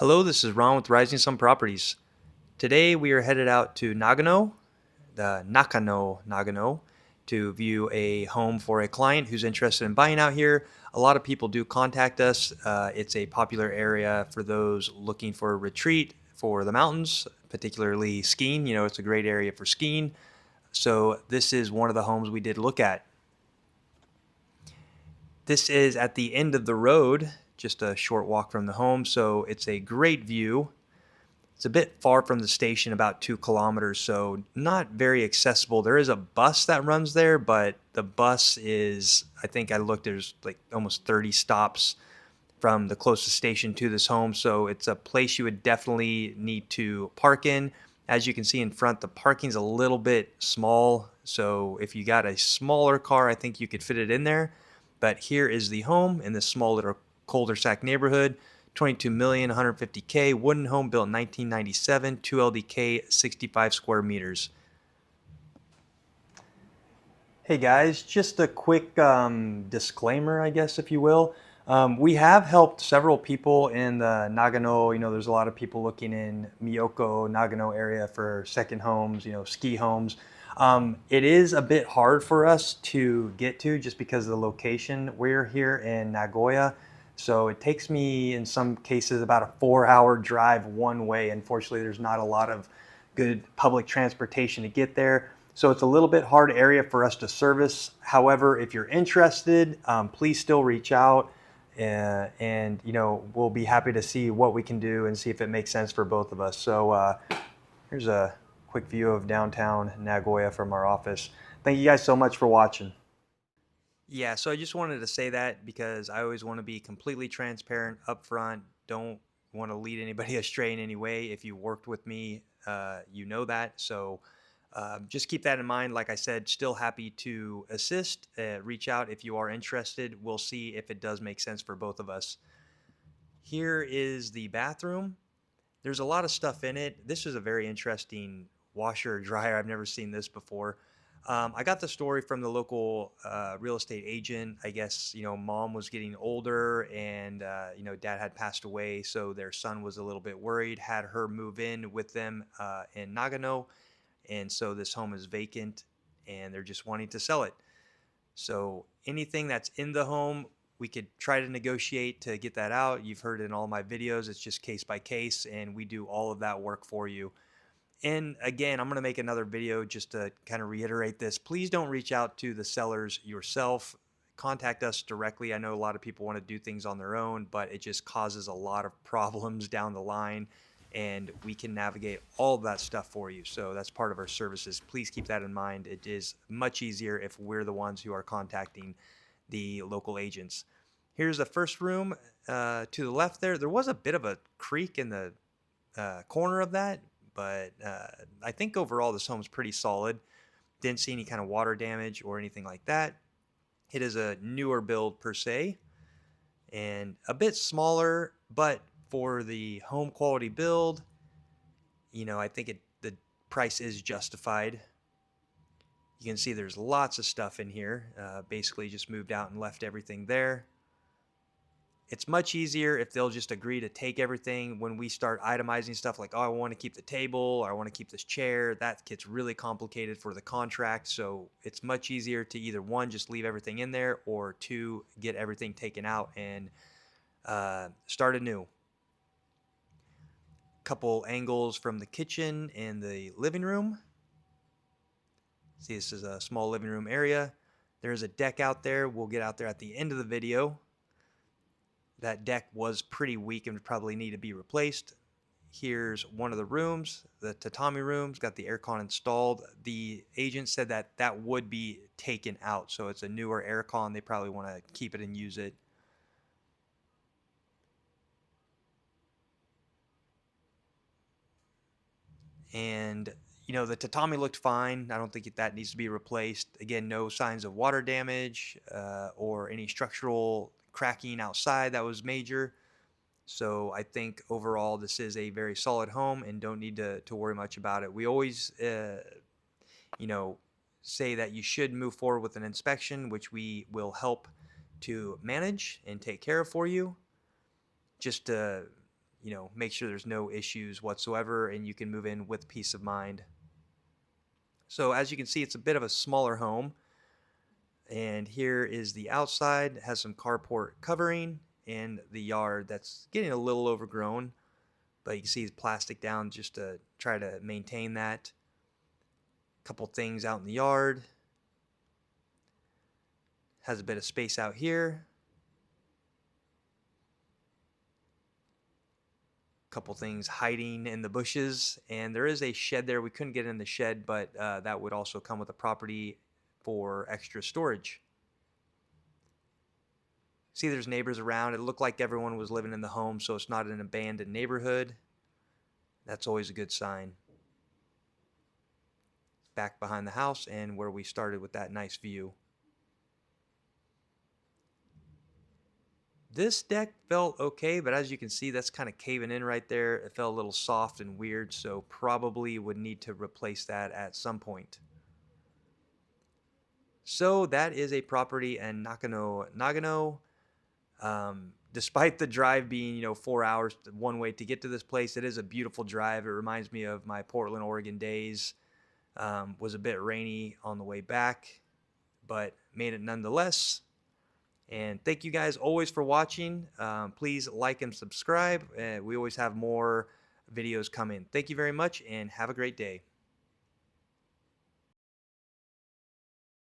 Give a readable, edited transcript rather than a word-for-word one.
Hello, this is Ron with Rising Sun Properties. Today we are headed out to Nagano, the Nakano, Nagano, to view a home for a client who's interested in buying out here. A lot of people do contact us. It's a popular area for those looking for a retreat for the mountains, particularly skiing. You know, it's a great area for skiing. So this is one of the homes we did look at. This is at the end of the road, just a short walk from the home. So it's a great view. It's a bit far from the station, about 2 kilometers, so not very accessible. There is a bus that runs there, but the bus is, I think I looked, there's like almost 30 stops from the closest station to this home. So it's a place you would definitely need to park in. As you can see in front, the parking's a little bit small. So if you got a smaller car, I think you could fit it in there. But here is the home in this small little cul-de-sac neighborhood. 22 million, 150K, wooden home built in 1997, 2 LDK, 65 square meters. Hey guys, just a quick disclaimer, I guess, if you will. We have helped several people in the Nagano. You know, there's a lot of people looking in Miyoko, Nagano area for second homes, you know, ski homes. It is a bit hard for us to get to just because of the location. We're here in Nagoya. So it takes me, in some cases, about a 4-hour drive one way. Unfortunately, there's not a lot of good public transportation to get there. So it's a little bit hard area for us to service. However, if you're interested, please still reach out, and you know, we'll be happy to see what we can do and see if it makes sense for both of us. So here's a quick view of downtown Nagoya from our office. Thank you guys so much for watching. Yeah, so I just wanted to say that because I always want to be completely transparent upfront. Don't want to lead anybody astray in any way. If you worked with me, you know that. So just keep that in mind. Like I said, still happy to assist. Reach out if you are interested. We'll see if it does make sense for both of us. Here is the bathroom. There's a lot of stuff in it. This is a very interesting washer or dryer. I've never seen this before. I got the story from the local real estate agent. I guess, you know, mom was getting older and, you know, dad had passed away. So their son was a little bit worried, had her move in with them in Nagano. And so this home is vacant and they're just wanting to sell it. So anything that's in the home, we could try to negotiate to get that out. You've heard in all my videos, it's just case by case, and we do all of that work for you. And again, I'm going to make another video just to kind of reiterate this. Please don't reach out to the sellers yourself. Contact us directly. I know a lot of people want to do things on their own, but it just causes a lot of problems down the line, and we can navigate all of that stuff for you. So that's part of our services. Please keep that in mind. It is much easier if we're the ones who are contacting the local agents. Here's the first room to the left there. There was a bit of a creak in the corner of that, but I think overall this home is pretty solid. Didn't see any kind of water damage or anything like that. It is a newer build per se and a bit smaller, but for the home quality build, you know, I think the price is justified. You can see there's lots of stuff in here. Basically just moved out and left everything there. It's much easier if they'll just agree to take everything. When we start itemizing stuff like, oh, I want to keep the table, or I want to keep this chair, that gets really complicated for the contract. So it's much easier to either one, just leave everything in there, or two, get everything taken out and start anew. Couple angles from the kitchen and the living room. See, this is a small living room area. There's a deck out there. We'll get out there at the end of the video. That deck was pretty weak and would probably need to be replaced. Here's one of the rooms, the tatami room's got the aircon installed. The agent said that that would be taken out, so it's a newer aircon. They probably want to keep it and use it. And you know, the tatami looked fine. I don't think that needs to be replaced. Again, no signs of water damage or any structural cracking outside that was major. So I think overall this is a very solid home and don't need to worry much about it. We always, you know, say that you should move forward with an inspection, which we will help to manage and take care of for you. Just to make sure there's no issues whatsoever and you can move in with peace of mind. So as you can see, it's a bit of a smaller home. And here is the outside. It has some carport covering and the yard that's getting a little overgrown, but you can see the plastic down just to try to maintain that. A couple things out in the yard. Has a bit of space out here. Couple things hiding in the bushes, and there is a shed there. We couldn't get in the shed, but that would also come with a property for extra storage. See, there's neighbors around. It looked like everyone was living in the home, so it's not an abandoned neighborhood. That's always a good sign. Back behind the house and where we started with that nice view. This deck felt okay, but as you can see, that's kind of caving in right there. It felt a little soft and weird, so probably would need to replace that at some point. So that is a property in Nakano, Nagano. Despite the drive being, 4 hours one way to get to this place, it is a beautiful drive. It reminds me of my Portland, Oregon days. Was a bit rainy on the way back, but made it nonetheless. And thank you guys always for watching. Please like and subscribe. We always have more videos coming. Thank you very much and have a great day.